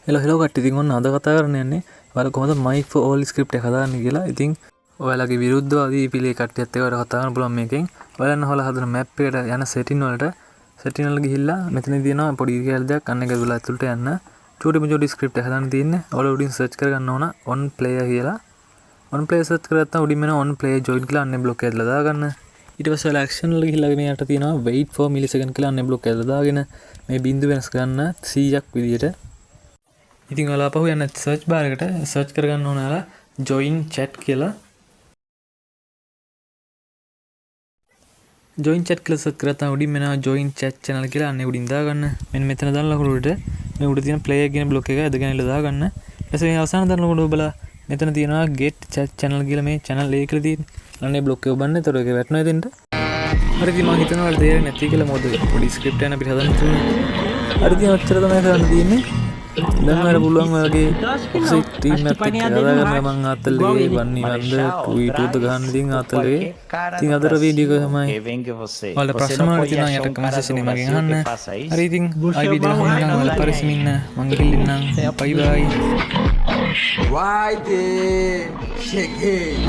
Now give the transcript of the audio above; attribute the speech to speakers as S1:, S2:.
S1: Hello කට්ටිය ඉතින් ඔන්න අද කතා කරන්න යන්නේ ඔයාලා කොහොමද mic for all script එක හදාන්නේ කියලා. ඉතින් ඔයාලගේ විරුද්ධවාදී පිළි කට්ටියත් එක්ක කතා කරන්න පුළුවන් මේකෙන්. ඔයාලා හොලා හදන map එකට යන setting වල ගිහිල්ලා මෙතන තියෙනවා පොඩි කියලා දෙයක් අන්න එක දුවලා ඇතුළට යන්න. චූටි script එක හදාන්න තියෙන්නේ. ඔයාලා උඩින් search කරගන්න ඕන on player කියලා. on player search කරගත්තා උඩින් මෙන්න on player join කියලා අන්න block එක ඇදලා දාගන්න. ඊට පස්සේ ඔයාලා action වල ගිහිල්ලා මේ යට තියෙනවා wait for millisecond කියලා අන්න block එක ඇදලා දාගෙන මේ බිංදු වෙනස් කරන්න 100ක් විදියට. ඉතින් ඔයාලා පහු යන සර්ච් බාර් එකට සර්ච් කරගන්න ඕන ඔයාලා join chat කියලා. join chat කියලා සර්ච් කරලා උඩින් මෙනවා join chat channel කියලා අන්න උඩින් දාගන්න. මෙන්න මෙතන දාලා ලකුණට මේ උඩ තියෙන player කියන block එක ඇදගෙන ඉල දාගන්න. ඊට පස්සේ මේ අවසාන දාන ලකුණ ඔබලා මෙතන තියෙනවා get chat channel කියලා මේ channel එක කියලා තියෙන්නේ. අන්න ඒ block එක ඔබන්න. ඒතර ඒක වැටෙනවා එතෙන්ට. හරි ඉතින් මම හිතනවා ඔයාලා තේරෙන්නේ නැති කියලා මොකද පොඩි script එකක් අපිට හදන්න තියෙනවා. හරි ඉතින් ඔච්චර තමයි කරන්න තියෙන්නේ. දැන් වල පුළුවන් ඔයගේ ඔෆ්සයිට් ටීම් එකත් එක්ක කතා කරන්න මම ආතල්ලේ වන්නි වන්ද ට්වීට් උද ගන්න ඉතින් ආතල්ලේ ඉතින් අදට වීඩියෝ එක තමයි ඔයාලා ප්‍රශ්න වල තියෙනවා යට කමෙන්ට් සෙක්ෂන් එකේ මගෙන් අහන්න. හරි ඉතින් ආයි වීඩියෝ එක හම්බ ඔයාලා පරිස්සමින් ඉන්න මම ගිහින් ඉන්නම් බයි බයි.
S2: Why did shake it?